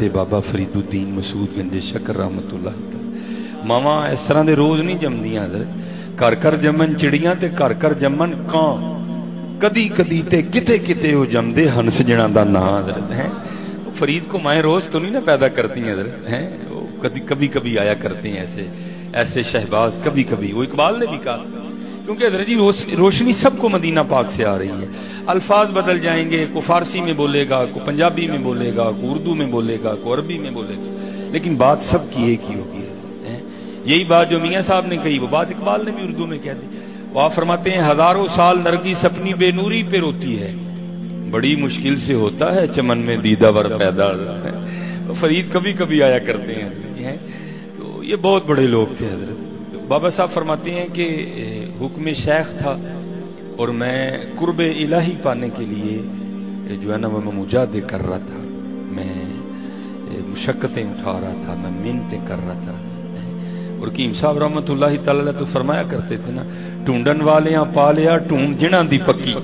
حضرت بابا فرید الدین مسعود گنج شکر رحمت اللہ تعالی ماما اس طرح دے روز نہیں جمدیاں حضرت گھر گھر جمن چڑیاں تے گھر گھر جمن کان کدی کدی تے کتے کتے وہ جمدے ہنس جنا دا نا حضرت ہیں فرید کو مائیں روز تو نہیں نا پیدا کرتی ہیں حضرت ہیں کبھی کبھی آیا کرتے ہیں ایسے شہباز کبھی کبھی وہ اقبال نے بھی کہا کیونکہ حضرت جی روشنی سب کو مدینہ پاک سے آ رہی ہے الفاظ بدل جائیں گے کو فارسی میں بولے گا کو پنجابی میں بولے گا کو اردو میں بولے گا کو عربی میں بولے گا لیکن بات سب کی ایک ہی ہوگی یہی بات جو میاں صاحب نے کہی وہ بات اقبال نے بھی اردو میں کہہ دی وہ آپ فرماتے ہیں ہزاروں سال نرگس اپنی بے نوری پہ روتی ہے بڑی مشکل سے ہوتا ہے چمن میں دیدہ ور پیدا ہے فرید کبھی کبھی آیا کرتے ہیں تو یہ بہت بڑے لوگ تھے حضرت بابا صاحب فرماتے ہیں کہ حکم شیخ تھا اور میں قرب الہی پانے کے لیے جو ہے نا میں مجاہدے کر رہا تھا میں مشقتیں اٹھا رہا تھا میں محنتیں کر رہا تھا اور قیم صاحب رحمت اللہ تعالی تو فرمایا کرتے تھے نا ٹونڈن والیاں پالیا ٹونڈ جنہاں دی پکی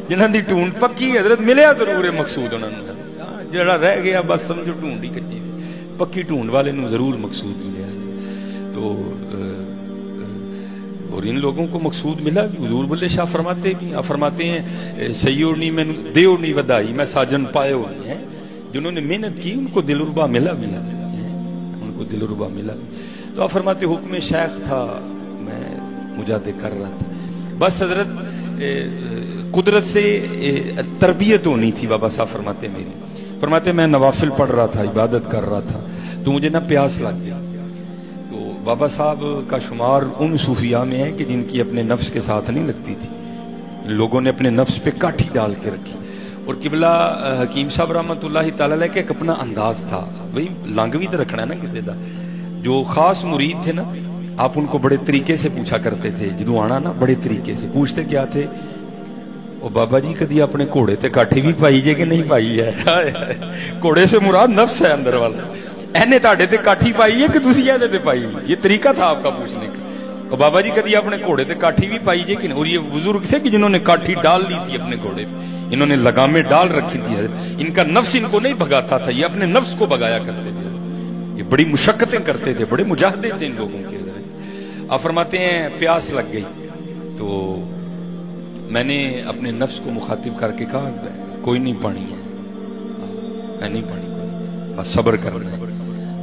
جنہاں دی ٹونڈ پکی حضرت ملیا ضرور ہے مقصود انہوں نے جڑا رہ گیا بس سمجھو ٹونڈ ہی کچی سی پکی ٹونڈ والے نو ضرور مقصود ملیا تو اور ان لوگوں کو مقصود ملا بھی حضور بلے شاہ فرماتے بھی آپ فرماتے ہیں سیوڑنی میں دیوڑنی ودائی میں ساجن پائے ہوئی ہیں جنہوں نے محنت کی ان کو دل ربا ملا بھی ان کو دل ربا ملا بھی تو آپ فرماتے حکم شیخ تھا میں مجاہدے کر رہا تھا بس حضرت قدرت سے تربیت ہونی تھی بابا صاحب فرماتے میری فرماتے میں نوافل پڑھ رہا تھا عبادت کر رہا تھا تو مجھے نا پیاس لگ گیا تو بابا صاحب کا شمار ان صوفیاء میں ہے کہ جن کی اپنے نفس کے ساتھ نہیں لگتی تھی لوگوں نے اپنے نفس پہ کاٹھی ڈال کے رکھی اور قبلہ حکیم صاحب رحمت اللہ تعالی علیہ کا ایک اپنا انداز تھا وہی لنگ بھی تو رکھنا ہے نا کسی دا جو خاص مرید تھے نا آپ ان کو بڑے طریقے سے پوچھا کرتے تھے جدو آنا نا بڑے طریقے سے پوچھتے کیا تھے او بابا جی کدی اپنے گھوڑے تے کاٹھی بھی پائی جے کہ نہیں پائی ہے گھوڑے سے مراد نفس ہے اندر والا اینے تاڑے تے کاٹھی پائی ہے کہ تسی یہ تے پائی یہ طریقہ تھا آپ کا پوچھنے کا او بابا جی کدی اپنے گھوڑے تے کاٹھی بھی پائی جے کہ نہیں اور یہ بزرگ تھے کہ جنہوں نے کاٹھی ڈال لی تھی اپنے گھوڑے پہ انہوں نے لگامیں ڈال رکھی تھی ان کا نفس ان کو نہیں بھگاتا تھا یہ اپنے نفس کو بھگایا کرتے تھے یہ بڑی مشقتیں کرتے تھے بڑے مجاہدے تھے ان لوگوں کے آپ فرماتے ہیں پیاس لگ گئی تو میں نے اپنے نفس کو مخاطب کر کے کہا کوئی نہیں پانی ہے میں نہیں پانی کوئی بس صبر کرنا ہے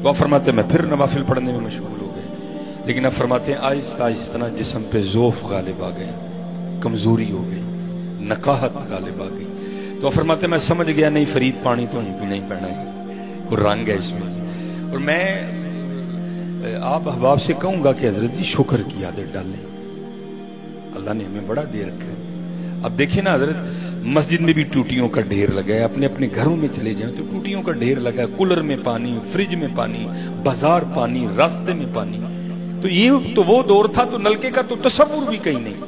وہ فرماتے ہیں میں پھر نوافل پڑھنے میں مشغول ہو گئے لیکن اب فرماتے ہیں آہستہ آہستہ جسم پہ ذوف غالب آ گیا کمزوری ہو گئی نقاہت غالب آ گئی تو فرماتے ہیں میں سمجھ گیا نہیں فرید پانی تو نہیں پینا ہی پینا ہے کوئی رنگ ہے اس میں اور میں آپ احباب سے کہوں گا کہ حضرت جی شکر کی عادت ڈالیں اللہ نے ہمیں بڑا دے رکھا ہے اب دیکھیں نا حضرت مسجد میں بھی ٹوٹیوں کا ڈھیر لگا ہے اپنے اپنے گھروں میں چلے جائیں تو ٹوٹیوں کا ڈھیر لگا ہے کولر میں پانی فریج میں پانی بازار پانی راستے میں پانی تو یہ تو وہ دور تھا تو نلکے کا تو تصور بھی کہیں نہیں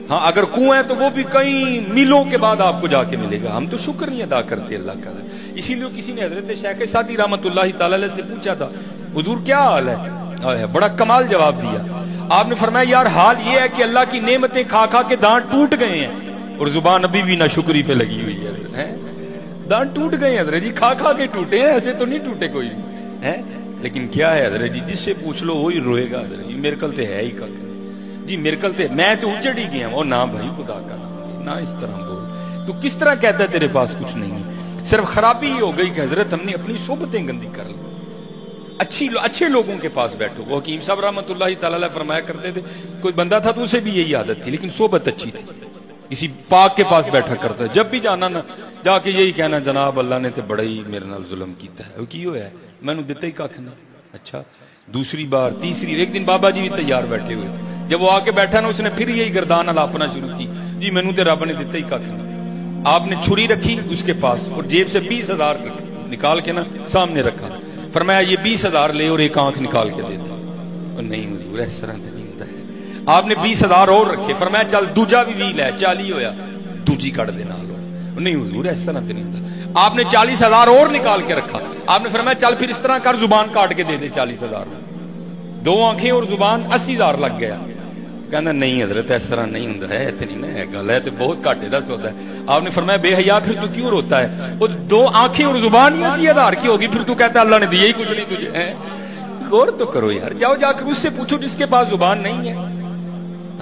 ہاں اگر کنواں ہے تو وہ بھی کئی میلوں کے بعد آپ کو جا کے ملے گا ہم تو شکر نہیں ادا کرتے اللہ کا اسی لیے کسی نے حضرت شیخ سعدی رحمت اللہ تعالی سے پوچھا تھا حضور کیا حال ہے بڑا کمال جواب دیا آپ نے فرمایا یار حال یہ ہے کہ اللہ کی نعمتیں کھا کھا کے دانت ٹوٹ گئے ہیں اور زبان ابھی بھی ناشکری پہ لگی ہوئی ہے دانت ٹوٹ گئے ہیں حضرت جی کھا کھا کے ٹوٹے ہیں ایسے تو نہیں ٹوٹے کوئی ہے لیکن کیا ہے حضرت جی جس سے پوچھ لو وہی روئے گا حضرت جی میرے کل تے ہے ہی کل جی میرے کل تے میں تو اجڑ ہی گیا ہوں نہ بھائی خدا کا نہ اس طرح بول تو کس طرح کہتا ہے تیرے پاس کچھ نہیں ہے صرف خرابی یہ ہو گئی کہ حضرت ہم نے اپنی صحبتیں گندی کر لی اچھے لوگوں کے پاس بیٹھو وہ حکیم صاحب رحمت اللہ تعالی فرمایا کرتے تھے کوئی بندہ تھا تو اسے بھی یہی عادت تھی لیکن صحبت اچھی تھی کسی پاک کے پاس بیٹھا کرتا ہے جب بھی جانا نا جا کے یہی کہنا جناب اللہ نے تے بڑا ہی میرے نال ظلم کیتا ہے وہ کی ہوا ہے میں نے دیتا ہی کھ نہیں اچھا دوسری بار تیسری ایک دن بابا جی بھی تیار بیٹھے ہوئے تھے جب وہ آ کے بیٹھا نا اس نے پھر یہی گردان الاپنا شروع کی جی میں نے تے رب نے دیتا ہی کھ نہیں آپ نے چھری رکھی اس کے پاس اور جیب سے 20,000 نکال کے نا سامنے رکھا فرمایا یہ 20,000 لے اور ایک آنکھ نکال کے دے دے اور نہیں حضور اس طرح سے نہیں ہوتا ہے آپ نے 20,000 اور رکھے فرمایا چل دوجا بھی 20 لے 40 ہویا دوجی کٹ دینا نہیں حضور اس طرح سے نہیں ہوتا آپ نے 40,000 اور نکال کے رکھا آپ نے فرمایا چل پھر اس طرح کر زبان کاٹ کے دے دے 40,000 دو آنکھیں اور زبان 80,000 لگ گیا کہنا نہیں حضرت اس طرح نہیں ہوندا ہے، اتنی نہ ہے گل ہے تے بہت گھاٹے دا سودا ہے۔ آپ نے فرمایا بے حیا پھر تو کیوں روتا ہے؟ وہ دو آنکھیں اور زبان ہی اسی آدھار کی ہوگی، پھر تو کہتا ہے اللہ نے دیا ہی کچھ نہیں تجھے ہے۔ غور تو کرو یار، جاؤ جا کر اس سے پوچھو جس کے پاس زبان نہیں ہے۔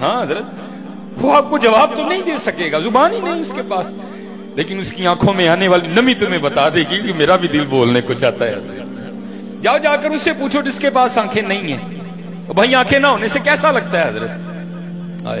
ہاں حضرت وہ آپ کو جواب تو نہیں دے سکے گا، زبان ہی نہیں اس کے پاس، لیکن اس کی آنکھوں میں آنے والی نمی تمہیں بتا دے گی کہ میرا بھی دل بولنے کو چاہتا ہے حضرت۔ جاؤ جا کر اس سے پوچھو جس کے پاس آنکھیں نہیں ہیں، بھائی آنکھیں نہ ہونے سے کیسا لگتا ہے حضرت؟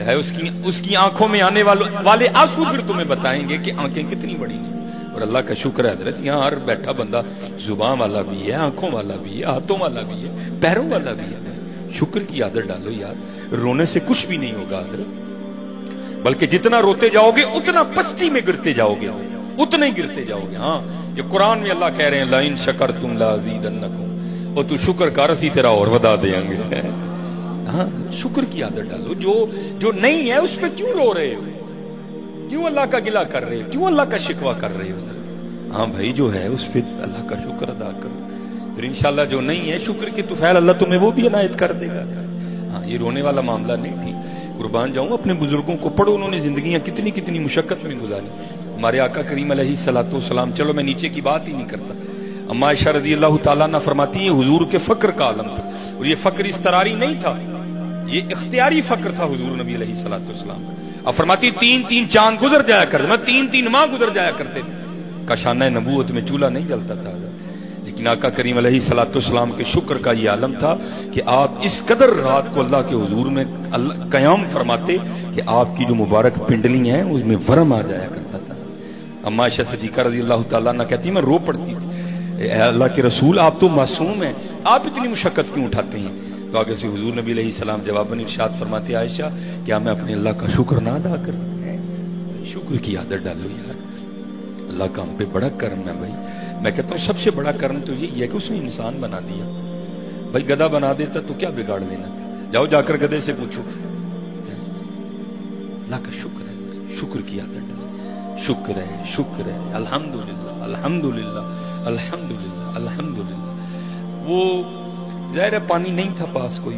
ہے اس کی آنکھوں میں آنے والے آنسو پھر تمہیں بتائیں گے کہ آنکھیں کتنی بڑی نہیں۔ اور اللہ کا شکر ہے حضرت، یہاں ہر بیٹھا بندہ زبان والا بھی ہے، آنکھوں والا بھی ہے، ہاتھوں والا بھی ہے، پیروں والا بھی ہے۔ شکر کی عادت ڈالو یار، رونے سے کچھ بھی نہیں ہوگا حضرت، بلکہ جتنا روتے جاؤ گے اتنا پستی میں گرتے جاؤ گے، اتنا ہی گرتے جاؤ گے۔ ہاں یہ قرآن میں اللہ کہہ رہے ہیں لَإِن شَكَرْتُمْ لَأَزِيدَنَّكُمْ، اور تو شکر کر اسی تیرا اور ودا دیں گے۔ ہاں شکر کی عادت ڈالو، جو نہیں ہے اس پہ کیوں رو رہے ہو؟ کیوں اللہ کا گلہ کر رہے ہو؟ کیوں اللہ کا شکوہ کر رہے ہو؟ ہاں بھائی جو ہے اس پہ اللہ کا شکر ادا کرو، پھر انشاءاللہ جو نہیں ہے شکر کے طفیل اللہ تمہیں وہ بھی عنایت کر دے گا۔ ہاں یہ رونے والا معاملہ نہیں ٹھیک۔ قربان جاؤں اپنے بزرگوں کو پڑھو، انہوں نے زندگیاں کتنی کتنی مشقت میں گزاری۔ ہمارے آقا کریم علیہ الصلوۃ والسلام، چلو میں نیچے کی بات ہی نہیں کرتا، اما عائشہ رضی اللہ تعالیٰ عنہ فرماتی ہیں حضور کے فقر کا عالم تھا، اور یہ فقر اضطراری نہیں تھا، یہ اختیاری فقر تھا حضور نبی علیہ الصلوۃ والسلام۔ اب فرماتی تین چاند گزر جایا کرتے، میں تین ماہ گزر جایا کرتے تھے، کاشانہ نبوت میں چولہا نہیں جلتا تھا، لیکن آقا کریم علیہ الصلوۃ والسلام کے شکر کا یہ عالم تھا کہ آپ اس قدر رات کو اللہ کے حضور میں قیام فرماتے کہ آپ کی جو مبارک پنڈلی ہیں اس میں ورم آ جایا کرتا تھا۔ اما عائشہ صدیقہ رضی اللہ تعالیٰ عنہ کہتی میں رو پڑتی تھی، اے اللہ کے رسول آپ تو معصوم ہیں، آپ اتنی مشقت کیوں اٹھاتے ہیں؟ تو آگے سے حضور نبی علیہ السلام جواباً ارشاد فرماتے عائشہ کیا میں اپنے اللہ کا شکر نہ ادا کروں؟ شکر کی عادت ڈالو یار، اللہ کا ہم پہ بڑا کرم ہے بھائی۔ میں کہتا ہوں سب سے بڑا کرم تو یہی ہے کہ اس نے انسان بنا دیا، بھائی گدھا بنا دیتا تو کیا بگاڑ دینا تھا؟ جاؤ جا کر گدھے سے پوچھو۔ اللہ کا شکر ہے، شکر کی عادت ڈالو، شکر ہے، الحمدللہ الحمدللہ الحمدللہ الحمدللہ۔ وہ ظاہر ہے پانی نہیں تھا پاس کوئی،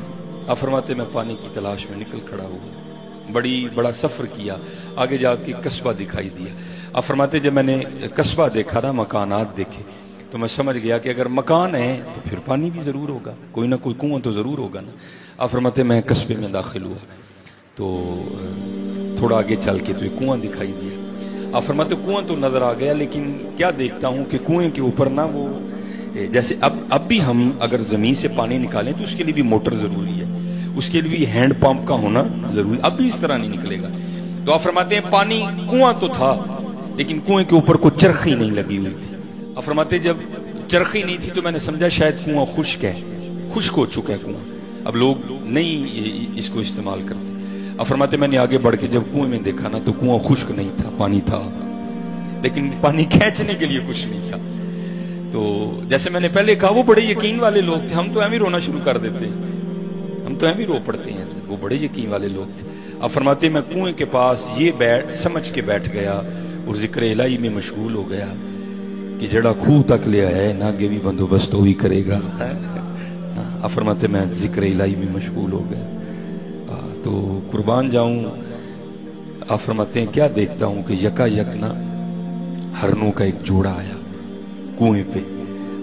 آپ فرماتے میں پانی کی تلاش میں نکل کھڑا ہوا، بڑا سفر کیا، آگے جا کے قصبہ دکھائی دیا۔ آپ فرماتے جب میں نے قصبہ دیکھا نا، مکانات دیکھے، تو میں سمجھ گیا کہ اگر مکان ہے تو پھر پانی بھی ضرور ہوگا، کوئی نہ کوئی کنواں تو ضرور ہوگا نا۔ آپ فرماتے میں قصبے میں داخل ہوا تو تھوڑا آگے چل کے تو ایک کنواں دکھائی دیا۔ آپ فرماتے کنواں تو نظر آ گیا، لیکن کیا دیکھتا ہوں کہ کنویں کے اوپر نا وہ جیسے اب بھی ہم اگر زمین سے پانی نکالیں تو اس کے لیے بھی موٹر ضروری ہے، اس کے لیے بھی ہینڈ پمپ کا ہونا ضروری، اب بھی اس طرح نہیں نکلے گا۔ تو آپ فرماتے ہیں پانی کنواں تو تھا لیکن کنویں کے اوپر کوئی چرخی نہیں لگی ہوئی تھی۔ آپ فرماتے جب چرخی نہیں تھی تو میں نے سمجھا شاید کنواں خشک ہے، خشک ہو چکا ہے کنواں، اب لوگ نہیں اس کو استعمال کرتے۔ آپ فرماتے میں نے آگے بڑھ کے جب کنویں میں دیکھا نا تو کنواں خشک نہیں تھا، پانی تھا، لیکن پانی کھینچنے کے لیے کچھ نہیں تھا۔ تو جیسے میں نے پہلے کہا وہ بڑے یقین والے لوگ تھے، ہم تو ایویں رونا شروع کر دیتے ہیں، ہم تو ایویں رو پڑتے ہیں، وہ بڑے یقین والے لوگ تھے۔ اب فرماتے میں کنویں کے پاس یہ سمجھ کے بیٹھ گیا اور ذکر الہی میں مشغول ہو گیا کہ جڑا خوہ تک لے آیا نہ آگے بھی بندوبست وہی کرے گا۔ اب فرماتے میں ذکر الہی میں مشغول ہو گیا تو قربان جاؤں۔ آپ فرماتے ہیں کیا دیکھتا ہوں کہ یکا یک نا ہرنوں کا ایک جوڑا آیا کنویں پہ۔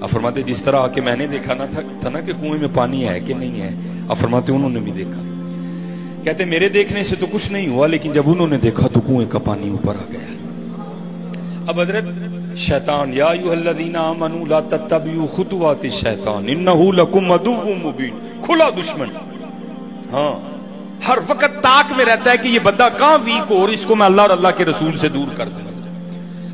آپ فرماتے جس طرح آ کے میں نے دیکھا نا تھا نا کہ کنویں میں پانی ہے کہ نہیں ہے، آپ فرماتے انہوں نے بھی دیکھا، کہتے میرے دیکھنے سے تو کچھ نہیں ہوا، لیکن جب انہوں نے دیکھا تو کنویں کا پانی اوپر آ گیا۔ اب حضرت شیطان یا ایھا الذین آمنوا لا تتبعوا خطوات الشیطان انہ لکم عدو مبین، کھلا دشمن، ہاں ہر وقت تاک میں رہتا ہے کہ یہ بندہ کہاں ویک ہو اور اس کو میں اللہ اور اللہ کے رسول سے دور کر دوں۔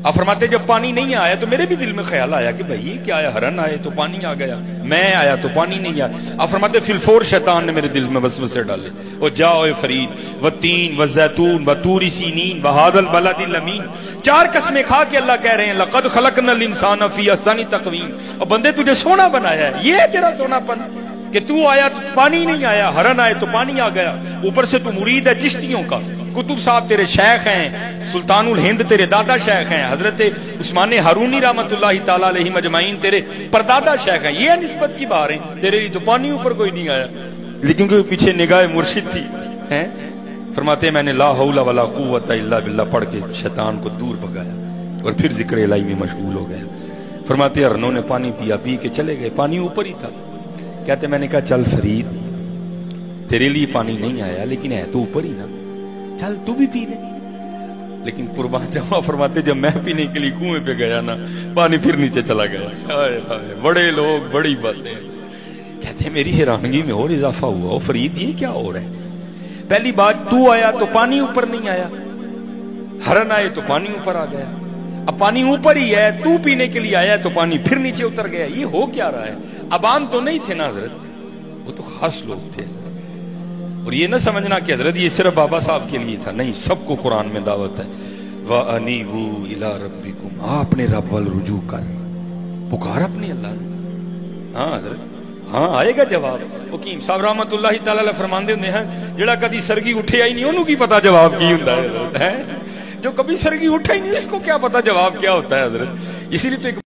آپ فرماتے جب پانی نہیں آیا تو میرے بھی دل میں خیال آیا کہ بھائی کیا آیا، ہرن آئے تو پانی آ گیا، میں آیا تو پانی نہیں آیا۔ آپ فرماتے فی الفور شیطان نے میرے دل میں وسوسے ڈالے، وہ جاؤ فرید والتین والزیتون وطور سینین وہذا البلد الامین، 4 قسمیں کھا کے اللہ کہہ رہے ہیں لقد خلقنا الانسان فی احسن تقویم، اور بندے تجھے سونا بنایا ہے، یہ ہے تیرا سونا پن کہ تو آیا تو پانی نہیں آیا، ہرن آئے تو پانی آ گیا، اوپر سے تو مرید ہے چشتیوں کا، کتب صاحب تیرے شیخ ہیں، سلطان الہند تیرے دادا شیخ ہیں، حضرت عثمان ہارونی رحمت اللہ تعالیٰ علیہ مجمعین تیرے پردادا شیخ ہیں، یہ نسبت کی باریں، تیرے لیے تو پانی اوپر کوئی نہیں آیا، لیکن کوئی پیچھے نگاہ مرشد تھی، ہیں؟ فرماتے ہیں میں نے لا حول ولا قوت الا باللہ پڑھ کے شیطان کو دور بھگایا اور پھر ذکر الہی میں مشغول ہو گیا۔ فرماتے ہیں ارنوں نے پانی پیا، پی کے چلے گئے، پانی اوپر ہی تھا۔ کہتے میں نے کہا چل فرید تیرے لیے پانی نہیں آیا لیکن ہے تو اوپر ہی نا، چل تو بھی پی لے۔ لیکن قربان جاؤ فرماتے جب میں پینے کے لیے کنویں پہ گیا نا پانی پھر نیچے چلا گیا۔ ہائے ہائے بڑے لوگ بڑی باتیں۔ کہتے ہیں میری حیرانگی میں اور اضافہ ہوا، او فرید یہ کیا ہو رہا ہے؟ پہلی بات تو آیا تو پانی اوپر نہیں آیا، ہرن آئے تو پانی اوپر آ گیا، اب پانی اوپر ہی ہے، تو پینے کے لیے آیا تو پانی پھر نیچے اتر گیا، یہ ہو کیا رہا ہے؟ عوام تو نہیں تھے نا حضرت، وہ تو خاص لوگ تھے۔ اور یہ نہ سمجھنا کہ حضرت یہ صرف بابا صاحب کے لیے تھا، نہیں، سب کو قرآن میں دعوت ہے۔ وَأَنِيبُوا إِلَىٰ رَبِّكُمْ، آپ اپنے رب وال رجوع کر، پکار اپنے اللہ نے۔ ہاں حضرت ہاں آئے گا جواب۔ حکیم صاحب رحمت اللہ تعالی علیہ فرماندے ہوندے ہیں جڑا کدی سرگی اٹھیا ہی نہیں انہوں کی پتہ جواب کی ہوندا ہے حضرت، جو کبھی سرگی اٹھا ہی نہیں اس کو کیا پتہ جواب کیا ہوتا ہے حضرت۔ اسی لیے تو ایک